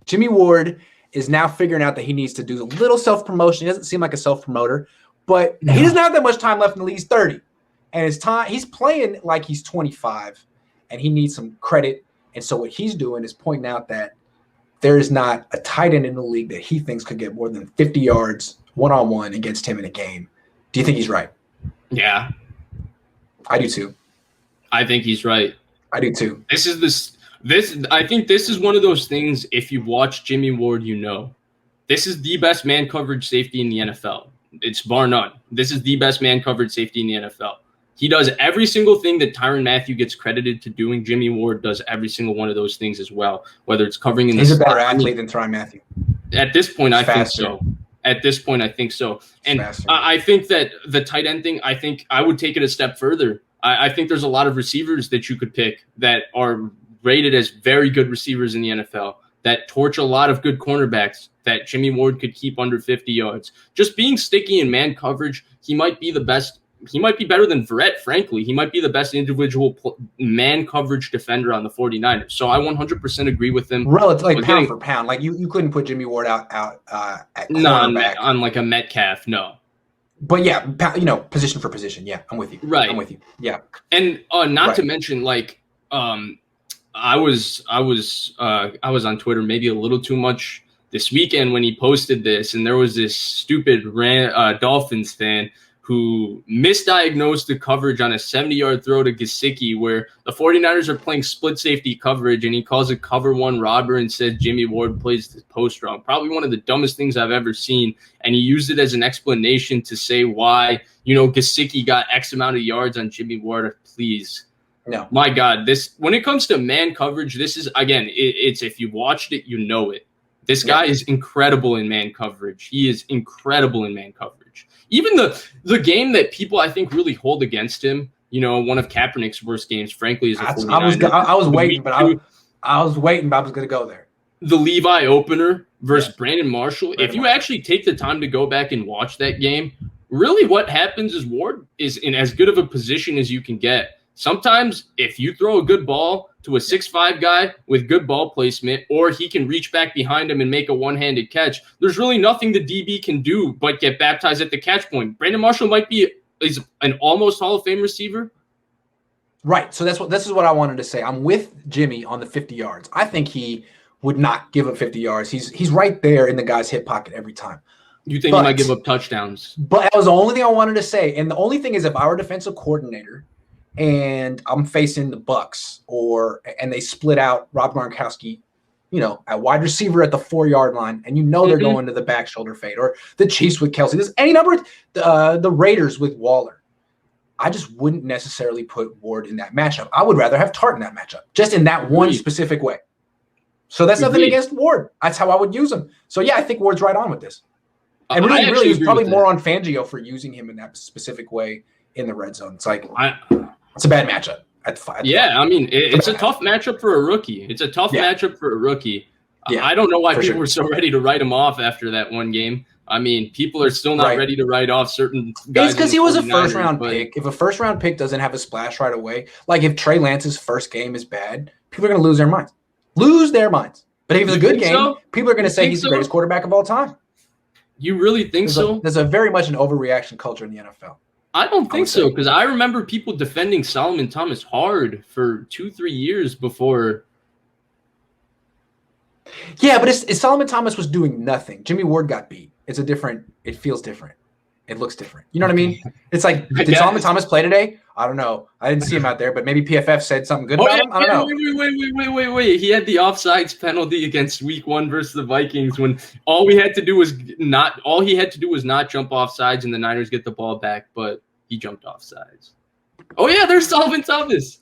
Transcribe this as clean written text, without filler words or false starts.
Jimmie Ward is now figuring out that he needs to do a little self-promotion. He doesn't seem like a self-promoter, but he doesn't have that much time left in the league. He's 30. And he's playing like he's 25, and he needs some credit. And so what he's doing is pointing out that there is not a tight end in the league that he thinks could get more than 50 yards one-on-one against him in a game. Do you think he's right? Yeah. I do too. I think he's right. I do too. I think this is one of those things, if you've watched Jimmie Ward, this is the best man coverage safety in the NFL. It's bar none. This is the best man coverage safety in the NFL. He does every single thing that Tyrann Mathieu gets credited to doing. Jimmie Ward does every single one of those things as well, whether it's covering in the He's a better athlete than Tyrann Mathieu. At this point, I think so. At this point, I think so. And I think that the tight end thing, I think I would take it a step further. I think there's a lot of receivers that you could pick that are rated as very good receivers in the NFL that torch a lot of good cornerbacks that Jimmie Ward could keep under 50 yards. Just being sticky in man coverage, he might be the best. He might be better than Verrett, frankly. He might be the best individual man coverage defender on the 49ers. So I 100% agree with him. Relative, like pound for pound. Like you couldn't put Jimmie Ward out at cornerback. On like a Metcalf, no. But yeah, position for position. Yeah, I'm with you. Right. I'm with you. Yeah. And not to mention, like, I was on Twitter maybe a little too much this weekend when he posted this, and there was this stupid Dolphins fan who misdiagnosed the coverage on a 70-yard throw to Gesicki where the 49ers are playing split safety coverage, and he calls it cover one robber and said Jimmie Ward plays the post wrong. Probably one of the dumbest things I've ever seen, and he used it as an explanation to say why, Gesicki got X amount of yards on Jimmie Ward. Please. No. My God, when it comes to man coverage, this is, again, it's if you watched it, you know it. This guy is incredible in man coverage. He is incredible in man coverage. Even the game that people, I think, really hold against him, one of Kaepernick's worst games, frankly, is the 49ers. I was waiting, but I was going to go there. The Levi opener versus Brandon Marshall. If you actually take the time to go back and watch that game, really what happens is Ward is in as good of a position as you can get. Sometimes if you throw a good ball to a 6'5" guy with good ball placement, or he can reach back behind him and make a one-handed catch, there's really nothing the DB can do but get baptized at the catch point. Brandon Marshall is an almost Hall of Fame receiver. Right. So this is what I wanted to say. I'm with Jimmy on the 50 yards. I think he would not give up 50 yards. He's right there in the guy's hip pocket every time. You think he might give up touchdowns? But that was the only thing I wanted to say. And the only thing is, if I were a defensive coordinator and I'm facing the Bucks and they split out Rob Gronkowski, at wide receiver at the 4-yard line, and they're going to the back shoulder fade, or the Chiefs with Kelsey. There's any number, the Raiders with Waller. I just wouldn't necessarily put Ward in that matchup. I would rather have Tart in that matchup, just in that one specific way. So that's nothing against Ward. That's how I would use him. So yeah, I think Ward's right on with this. And really, he's probably more on Fangio for using him in that specific way in the red zone. It's like it's a bad matchup. I mean, it's a tough matchup for a rookie. It's a tough matchup for a rookie. Yeah, I don't know why people were so ready to write him off after that one game. I mean, people are still not ready to write off certain guys. It's because he was a first-round pick. If a first-round pick doesn't have a splash right away, like if Trey Lance's first game is bad, people are going to lose their minds. But if it's a good game, people are going to say he's the greatest quarterback of all time. You really think so? There's a very much an overreaction culture in the NFL. I don't think so, because I remember people defending Solomon Thomas hard for 2-3 years before. Yeah, but Solomon Thomas was doing nothing. Jimmie Ward got beat. It feels different. It looks different. You know what I mean? It's like, did Solomon Thomas play today? I don't know. I didn't see him out there, but maybe PFF said something good about him. I don't know. Wait. He had the offsides penalty against Week 1 versus the Vikings when all he had to do was not jump off sides and the Niners get the ball back, but he jumped off sides. Oh yeah, there's Solomon Thomas.